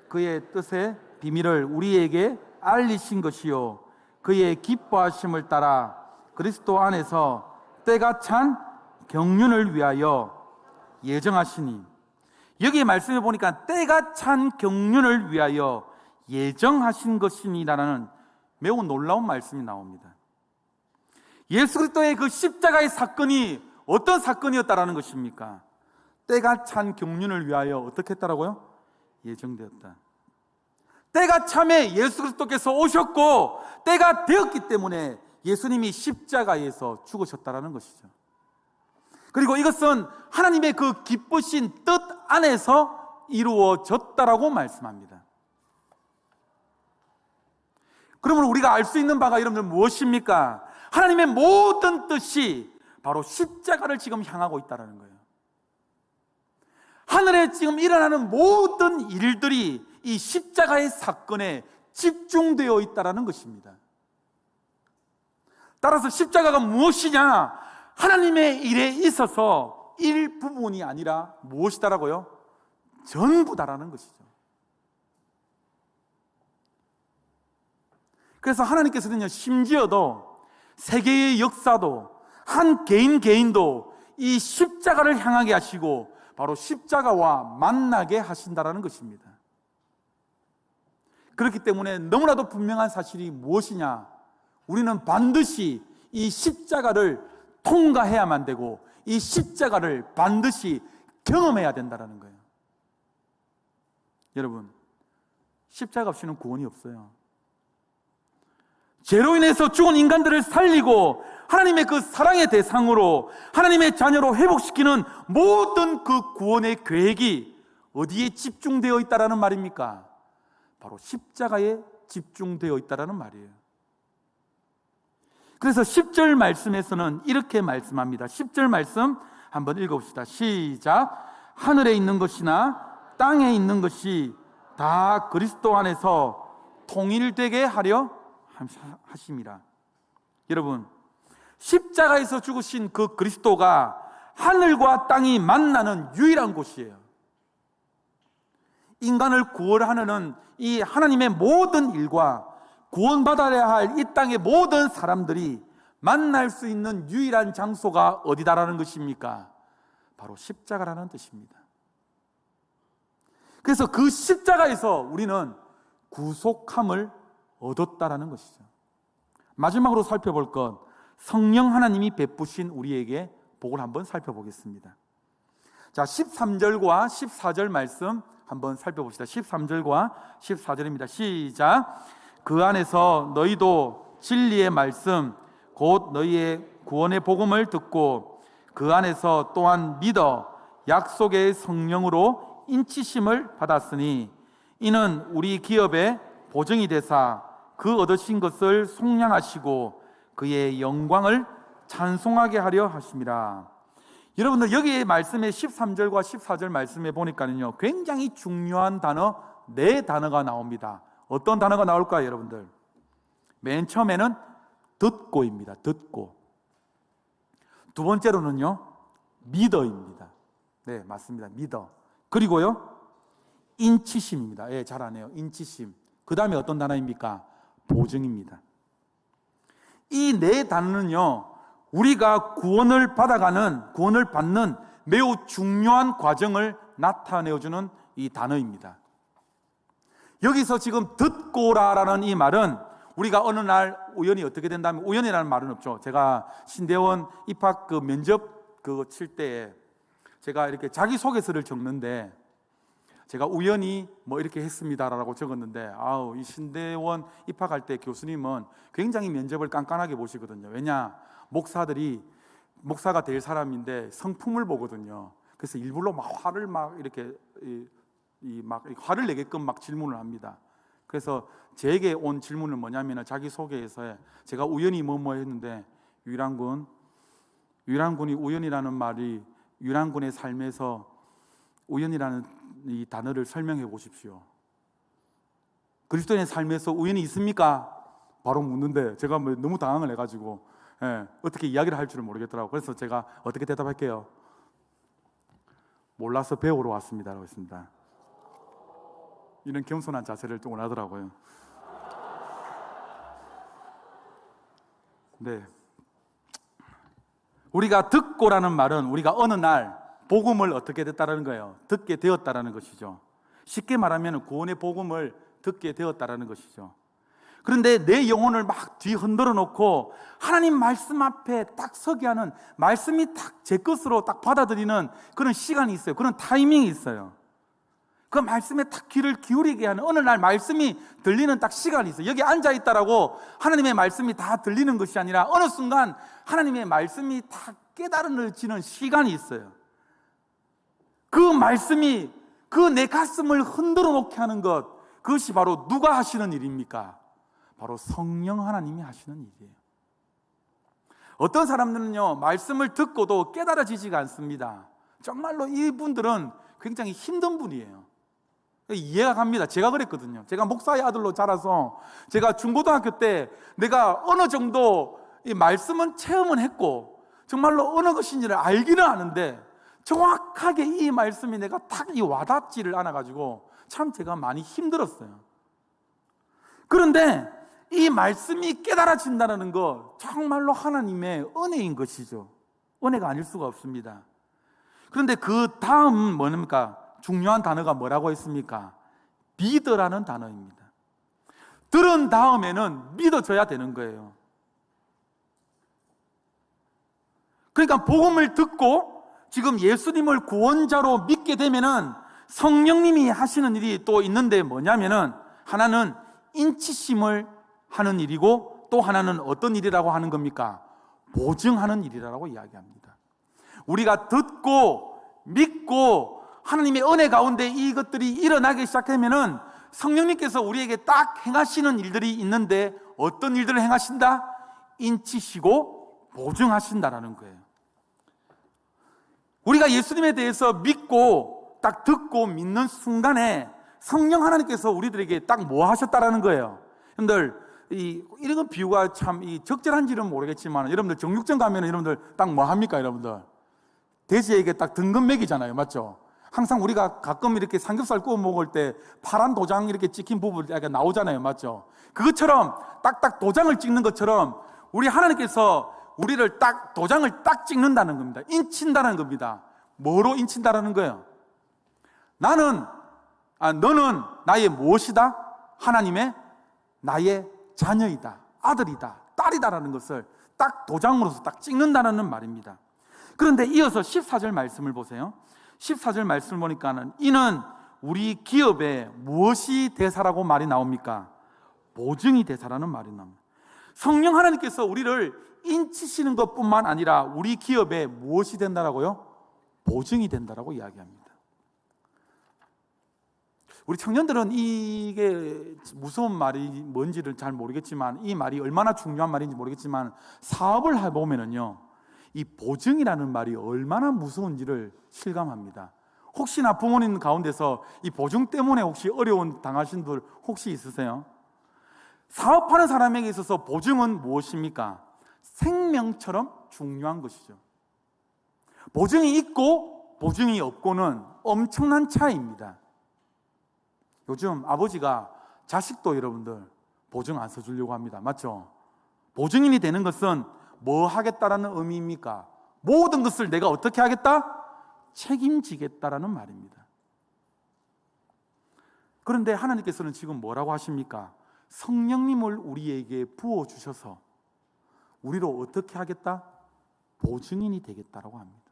그의 뜻의 비밀을 우리에게 알리신 것이요, 그의 기뻐하심을 따라 그리스도 안에서 때가 찬 경륜을 위하여 예정하시니, 여기 말씀해 보니까 때가 찬 경륜을 위하여 예정하신 것이니라는 매우 놀라운 말씀이 나옵니다. 예수 그리스도의 그 십자가의 사건이 어떤 사건이었다라는 것입니까? 때가 찬 경륜을 위하여 어떻게 했다라고요? 예정되었다. 때가 참에 예수 그리스도께서 오셨고 때가 되었기 때문에 예수님이 십자가에서 죽으셨다라는 것이죠. 그리고 이것은 하나님의 그 기쁘신 뜻 안에서 이루어졌다라고 말씀합니다. 그러면 우리가 알 수 있는 바가 여러분들 무엇입니까? 하나님의 모든 뜻이 바로 십자가를 지금 향하고 있다는 거예요. 하늘에 지금 일어나는 모든 일들이 이 십자가의 사건에 집중되어 있다는 것입니다. 따라서 십자가가 무엇이냐? 하나님의 일에 있어서 일부분이 아니라 무엇이다라고요? 전부다라는 것이죠. 그래서 하나님께서는요, 심지어도 세계의 역사도 한 개인도 이 십자가를 향하게 하시고 바로 십자가와 만나게 하신다라는 것입니다. 그렇기 때문에 너무나도 분명한 사실이 무엇이냐? 우리는 반드시 이 십자가를 통과해야만 되고 이 십자가를 반드시 경험해야 된다는 거예요. 여러분, 십자가 없이는 구원이 없어요. 죄로 인해서 죽은 인간들을 살리고 하나님의 그 사랑의 대상으로 하나님의 자녀로 회복시키는 모든 그 구원의 계획이 어디에 집중되어 있다라는 말입니까? 바로 십자가에 집중되어 있다라는 말이에요. 그래서 10절 말씀에서는 이렇게 말씀합니다. 10절 말씀 한번 읽어봅시다. 시작. 하늘에 있는 것이나 땅에 있는 것이 다 그리스도 안에서 통일되게 하려 하심이라. 여러분, 십자가에서 죽으신 그 그리스도가 하늘과 땅이 만나는 유일한 곳이에요. 인간을 구원하는 이 하나님의 모든 일과 구원받아야 할 이 땅의 모든 사람들이 만날 수 있는 유일한 장소가 어디다라는 것입니까? 바로 십자가라는 뜻입니다. 그래서 그 십자가에서 우리는 구속함을 얻었다라는 것이죠. 마지막으로 살펴볼 것, 성령 하나님이 베푸신 우리에게 복을 한번 살펴보겠습니다. 자, 13절과 14절 말씀 한번 살펴봅시다. 13절과 14절입니다. 시작. 그 안에서 너희도 진리의 말씀 곧 너희의 구원의 복음을 듣고 그 안에서 또한 믿어 약속의 성령으로 인치심을 받았으니 이는 우리 기업의 보증이 되사 그 얻으신 것을 속량하시고 그의 영광을 찬송하게 하려 하심이라. 여러분들 여기 말씀의 13절과 14절 말씀에 보니까는요, 굉장히 중요한 단어, 네 단어가 나옵니다. 어떤 단어가 나올까요, 여러분들? 맨 처음에는 듣고입니다. 듣고. 두 번째로는요, 믿어입니다. 네, 맞습니다. 믿어. 그리고요, 인치심입니다. 예, 잘하네요. 인치심. 그 다음에 어떤 단어입니까? 보증입니다. 이 네 단어는요, 우리가 구원을 받는 매우 중요한 과정을 나타내어주는 이 단어입니다. 여기서 지금 듣고라라는 이 말은 우리가 어느 날 우연히 어떻게 된다면, 우연이라는 말은 없죠. 제가 신대원 입학 면접 칠 때에 제가 이렇게 자기소개서를 적는데 제가 우연히 뭐 이렇게 했습니다라고 적었는데, 이 신대원 입학할 때 교수님은 굉장히 면접을 깐깐하게 보시거든요. 왜냐? 목사가 될 사람인데 성품을 보거든요. 그래서 일부러 화를 화를 내게끔 질문을 합니다. 그래서 제게 온 질문은 뭐냐면, 자기 소개에서 제가 우연히 뭐뭐 했는데, 유랑군이 우연이라는 말이 유랑군의 삶에서 우연이라는 이 단어를 설명해 보십시오. 그리스도인의 삶에서 우연이 있습니까? 바로 묻는데 제가 너무 당황을 해가지고 어떻게 이야기를 할 줄을 모르겠더라고요. 그래서 제가 어떻게 대답할게요? 몰라서 배우러 왔습니다라고 했습니다. 이런 겸손한 자세를 좀 원하더라고요. 네, 우리가 듣고라는 말은 우리가 어느 날 복음을 어떻게 됐다라는 거예요? 듣게 되었다라는 것이죠. 쉽게 말하면 구원의 복음을 듣게 되었다라는 것이죠. 그런데 내 영혼을 막 뒤흔들어 놓고 하나님 말씀 앞에 딱 서게 하는, 말씀이 딱 제 것으로 딱 받아들이는 그런 시간이 있어요. 그런 타이밍이 있어요. 그 말씀에 딱 귀를 기울이게 하는 어느 날 말씀이 들리는 딱 시간이 있어요. 여기 앉아 있다라고 하나님의 말씀이 다 들리는 것이 아니라 어느 순간 하나님의 말씀이 다 깨달아지는 시간이 있어요. 그 말씀이 그 내 가슴을 흔들어 놓게 하는 것, 그것이 바로 누가 하시는 일입니까? 바로 성령 하나님이 하시는 일이에요. 어떤 사람들은요, 말씀을 듣고도 깨달아지지가 않습니다. 정말로 이분들은 굉장히 힘든 분이에요. 이해가 갑니다. 제가 그랬거든요. 제가 목사의 아들로 자라서 제가 중고등학교 때 내가 어느 정도 이 말씀은 체험은 했고 정말로 어느 것인지를 알기는 아는데 정확하게 이 말씀이 내가 딱 와닿지를 않아가지고 참 제가 많이 힘들었어요. 그런데 이 말씀이 깨달아진다는 거 정말로 하나님의 은혜인 것이죠. 은혜가 아닐 수가 없습니다. 그런데 그 다음 뭡니까? 중요한 단어가 뭐라고 했습니까? 믿으라는 단어입니다. 들은 다음에는 믿어줘야 되는 거예요. 그러니까 복음을 듣고 지금 예수님을 구원자로 믿게 되면은 성령님이 하시는 일이 또 있는데 뭐냐면은, 하나는 인치심을 하는 일이고 또 하나는 어떤 일이라고 하는 겁니까? 보증하는 일이라고 이야기합니다. 우리가 듣고 믿고 하나님의 은혜 가운데 이것들이 일어나기 시작하면은 성령님께서 우리에게 딱 행하시는 일들이 있는데, 어떤 일들을 행하신다? 인치시고 보증하신다라는 거예요. 우리가 예수님에 대해서 믿고 딱 듣고 믿는 순간에 성령 하나님께서 우리들에게 딱 뭐 하셨다라는 거예요. 여러분들 이런 비유가 참 적절한지는 모르겠지만, 여러분들 정육점 가면 여러분들 딱 뭐 합니까? 여러분들 돼지에게 딱 등급 매기잖아요, 맞죠? 항상 우리가 가끔 이렇게 삼겹살 구워 먹을 때 파란 도장 이렇게 찍힌 부분이 약간 나오잖아요, 맞죠? 그것처럼 딱딱 도장을 찍는 것처럼 우리 하나님께서 우리를 딱 도장을 딱 찍는다는 겁니다. 인친다는 겁니다. 뭐로 인친다라는 거예요? 너는 나의 무엇이다? 하나님의 나의 자녀이다, 아들이다, 딸이다라는 것을 딱 도장으로서 딱 찍는다는 말입니다. 그런데 이어서 14절 말씀을 보세요. 14절 말씀을 보니까는 이는 우리 기업에 무엇이 대사라고 말이 나옵니까? 보증이 대사라는 말이 나옵니다. 성령 하나님께서 우리를 인치시는 것뿐만 아니라 우리 기업에 무엇이 된다라고요? 보증이 된다라고 이야기합니다. 우리 청년들은 이게 무서운 말이 뭔지를 잘 모르겠지만, 이 말이 얼마나 중요한 말인지 모르겠지만, 사업을 해보면은요, 이 보증이라는 말이 얼마나 무서운지를 실감합니다. 혹시나 부모님 가운데서 이 보증 때문에 혹시 어려운 당하신 분 혹시 있으세요? 사업하는 사람에게 있어서 보증은 무엇입니까? 생명처럼 중요한 것이죠. 보증이 있고 보증이 없고는 엄청난 차이입니다. 요즘 아버지가 자식도 여러분들 보증 안 써주려고 합니다. 맞죠? 보증인이 되는 것은 뭐 하겠다라는 의미입니까? 모든 것을 내가 어떻게 하겠다? 책임지겠다라는 말입니다. 그런데 하나님께서는 지금 뭐라고 하십니까? 성령님을 우리에게 부어주셔서 우리로 어떻게 하겠다? 보증인이 되겠다라고 합니다.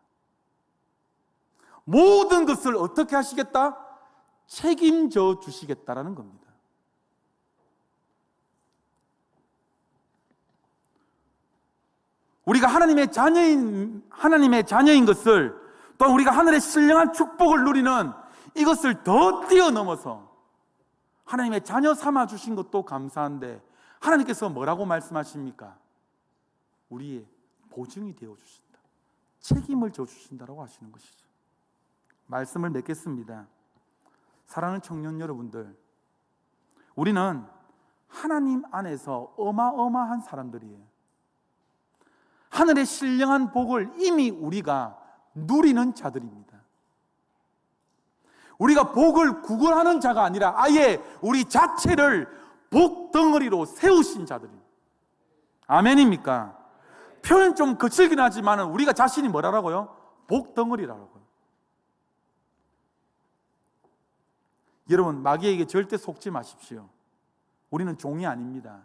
모든 것을 어떻게 하시겠다? 책임져 주시겠다라는 겁니다. 우리가 하나님의 자녀인 것을, 또 우리가 하늘의 신령한 축복을 누리는 이것을 더 뛰어넘어서 하나님의 자녀 삼아 주신 것도 감사한데, 하나님께서 뭐라고 말씀하십니까? 우리의 보증이 되어 주신다, 책임을 져 주신다라고 하시는 것이죠. 말씀을 맺겠습니다. 사랑하는 청년 여러분들, 우리는 하나님 안에서 어마어마한 사람들이에요. 하늘의 신령한 복을 이미 우리가 누리는 자들입니다. 우리가 복을 구걸하는 자가 아니라 아예 우리 자체를 복덩어리로 세우신 자들입니다. 아멘입니까? 표현 좀 거칠긴 하지만 우리가 자신이 뭐라고요? 복덩어리라고요. 여러분, 마귀에게 절대 속지 마십시오. 우리는 종이 아닙니다.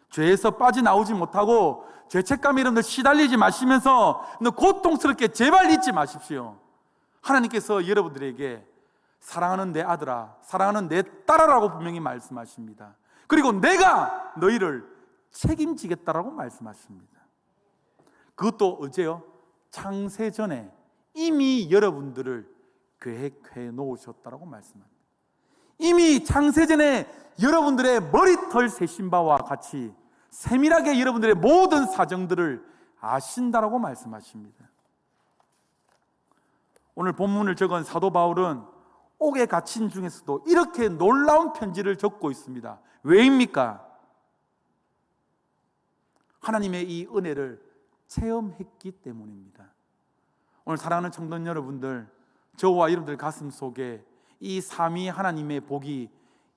죄에서 빠져나오지 못하고 죄책감에 여러분들 시달리지 마시면서 고통스럽게 제발 잊지 마십시오. 하나님께서 여러분들에게 사랑하는 내 아들아, 사랑하는 내 딸아라고 분명히 말씀하십니다. 그리고 내가 너희를 책임지겠다라고 말씀하십니다. 그것도 어제요? 창세전에 이미 여러분들을 계획해 놓으셨다라고 말씀합니다. 이미 창세전에 여러분들의 머리털 세신 바와 같이 세밀하게 여러분들의 모든 사정들을 아신다라고 말씀하십니다. 오늘 본문을 적은 사도 바울은 옥에 갇힌 중에서도 이렇게 놀라운 편지를 적고 있습니다. 왜입니까? 하나님의 이 은혜를 체험했기 때문입니다. 오늘 사랑하는 청년 여러분들, 저와 여러분들 가슴 속에 이 삼위 하나님의 복이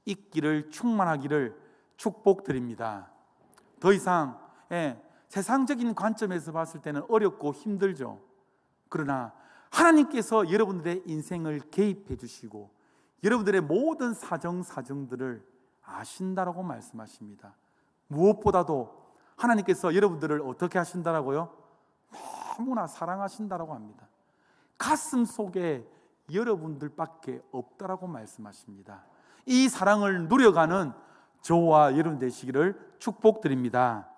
있기를, 충만하기를 축복드립니다. 더 이상 세상적인 관점에서 봤을 때는 어렵고 힘들죠. 그러나 하나님께서 여러분들의 인생을 개입해 주시고 여러분들의 모든 사정들을 아신다라고 말씀하십니다. 무엇보다도 하나님께서 여러분들을 어떻게 하신다라고요? 너무나 사랑하신다라고 합니다. 가슴 속에 여러분들밖에 없다라고 말씀하십니다. 이 사랑을 누려가는 저와 여러분 되시기를 축복드립니다.